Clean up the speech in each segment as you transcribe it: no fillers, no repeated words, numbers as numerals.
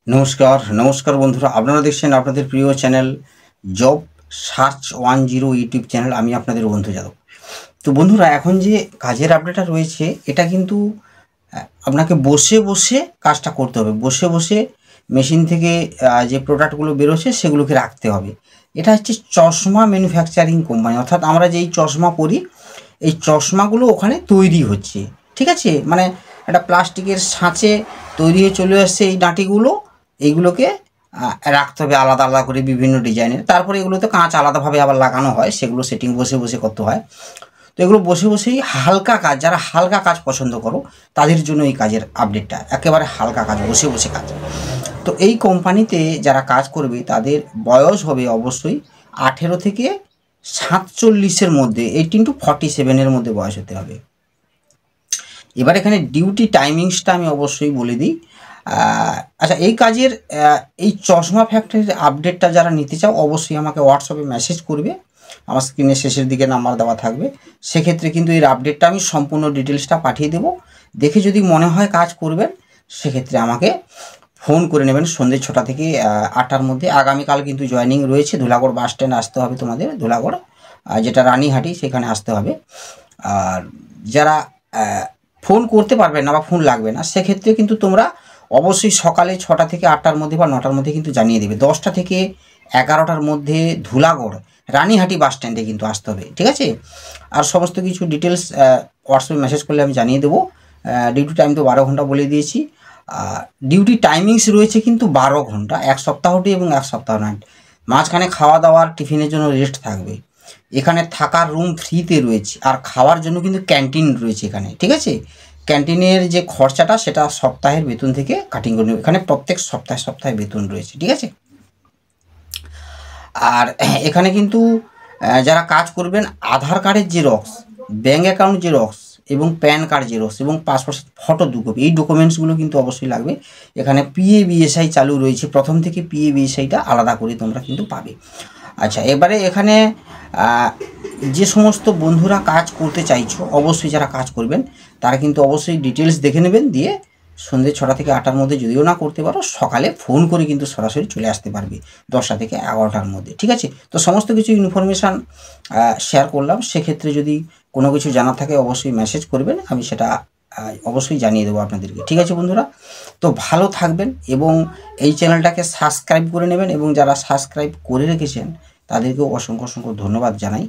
নমস্কার নমস্কার বন্ধুরা, আপনারা দেখছেন আপনাদের প্রিয় channel job search 10 YouTube channel. আমি আপনাদের বন্ধু যাদব। তো বন্ধুরা, এখন যে কাজের আপডেটটা রয়েছে এটা কিন্তু আপনাকে বসে বসে কাজটা করতে হবে। বসে বসে মেশিন থেকে যে প্রোডাক্টগুলো বেরোচ্ছে সেগুলোকে রাখতে হবে। এটা হচ্ছে চশমা ম্যানুফ্যাকচারিং কোম্পানি, অর্থাৎ আমরা যেই চশমা পরি এই চশমাগুলো ওখানে তৈরি হচ্ছে। ঠিক আছে, মানে একটা প্লাস্টিকের ছাঁচে তৈরি হয়ে চলে আসছে এই ডাঁটিগুলো। এইগুলোকে রাখতে হবে আলাদা আলাদা করে বিভিন্ন ডিজাইনের। তারপরে এগুলোতে কাঁচ আলাদাভাবে আবার লাগানো হয়, সেগুলো সেটিং বসে বসে করতে হয়। তো এগুলো বসে বসেই হালকা কাজ, যারা হালকা কাজ পছন্দ করো তাদের জন্য এই কাজের আপডেটটা একেবারে হালকা কাজ, বসে বসে কাজ। তো এই কোম্পানিতে যারা কাজ করবে তাদের বয়স হবে অবশ্যই 18 থেকে 47-এর মধ্যে, 18 to 47-এর মধ্যে বয়স হতে হবে। এবার এখানে ডিউটি টাইমিংসটা আমি অবশ্যই বলে দিই। আচ্ছা, এই কাজের এই চশমা ফ্যাক্টরির আপডেটটা যারা নিতে চাও অবশ্যই আমাকে হোয়াটসঅ্যাপে মেসেজ করবে। আমার স্ক্রিনের শেষের দিকে নাম্বার দেওয়া থাকবে। সেক্ষেত্রে কিন্তু এর আপডেটটা আমি সম্পূর্ণ ডিটেলসটা পাঠিয়ে দেবো। দেখে যদি মনে হয় কাজ করবেন সেক্ষেত্রে আমাকে ফোন করে নেবেন সন্ধ্যে 6টা থেকে 8টার মধ্যে। আগামীকাল কিন্তু জয়েনিং রয়েছে। ধুলাগড় বাস স্ট্যান্ড আসতে হবে তোমাদের, ধুলাগড় যেটা রানীহাটি সেখানে আসতে হবে। আর যারা ফোন করতে পারবেন না বা ফোন লাগবে না সেক্ষেত্রে কিন্তু তোমরা অবশ্যই সকালে 6টা থেকে 8টার মধ্যে বা 9টার মধ্যে কিন্তু জানিয়ে দেবে। 10টা থেকে 11টার মধ্যে ধুলাগড় রানীহাটি বাস স্ট্যান্ডে কিন্তু আসতে হবে। ঠিক আছে, আর সমস্ত কিছু ডিটেলস হোয়াটসঅ্যাপে মেসেজ করলে আমি জানিয়ে দেবো। ডিউটি টাইম তো 12 ঘন্টা বলে দিয়েছি। ডিউটি টাইমিংস রয়েছে কিন্তু 12 ঘন্টা, এক সপ্তাহটি এবং এক সপ্তাহ নাইট। মাঝখানে খাওয়া দাওয়ার টিফিনের জন্য রেস্ট থাকবে। এখানে থাকার রুম ফ্রিতে রয়েছে, আর খাওয়ার জন্য কিন্তু ক্যান্টিন রয়েছে এখানে। ঠিক আছে, ক্যান্টিনের যে খরচাটা সেটা সপ্তাহের বেতন থেকে কাটিং করে নেবে। এখানে প্রত্যেক সপ্তাহে সপ্তাহে বেতন রয়েছে। ঠিক আছে, আর এখানে কিন্তু যারা কাজ করবেন আধার কার্ডের জেরক্স, ব্যাঙ্ক অ্যাকাউন্ট জেরক্স এবং প্যান কার্ড জেরক্স এবং পাসপোর্ট ফটো 2 কপি, এই ডকুমেন্টসগুলো কিন্তু অবশ্যই লাগবে। এখানে পিএবিএসআই চালু রয়েছে, প্রথম থেকে পিএবিএসআইটা আলাদা করে তোমরা কিন্তু পাবে। আচ্ছা, এবারে এখানে যে সমস্ত বন্ধুরা কাজ করতে চাইছো অবশ্যই যারা কাজ করবেন তারা কিন্তু অবশ্যই ডিটেলস দেখে নেবেন। দিয়ে সন্ধ্যে 6টা থেকে 8টার মধ্যে যদিও না করতে পারো সকালে ফোন করে কিন্তু সরাসরি চলে আসতে পারবে 10টা থেকে 11টার মধ্যে। ঠিক আছে, তো সমস্ত কিছু ইনফরমেশান শেয়ার করলাম। সেক্ষেত্রে যদি কোনো কিছু জানা থাকে অবশ্যই মেসেজ করবেন, আমি সেটা অবশ্যই জানিয়ে দেবো আপনাদেরকে। ঠিক আছে বন্ধুরা, তো ভালো থাকবেন এবং এই চ্যানেলটাকে সাবস্ক্রাইব করে নেবেন, এবং যারা সাবস্ক্রাইব করে রেখেছেন তাদেরকেও অসংখ্য অসংখ্য ধন্যবাদ জানাই।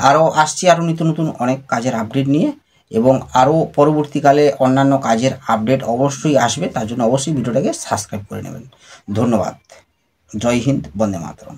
আরও আসছি আরও নিত্য নতুন অনেক কাজের আপডেট নিয়ে, এবং আরও পরবর্তীকালে অন্যান্য কাজের আপডেট অবশ্যই আসবে। তার জন্য অবশ্যই ভিডিওটাকে সাবস্ক্রাইব করে নেবেন। ধন্যবাদ। জয় হিন্দ, বন্দে মাতরম।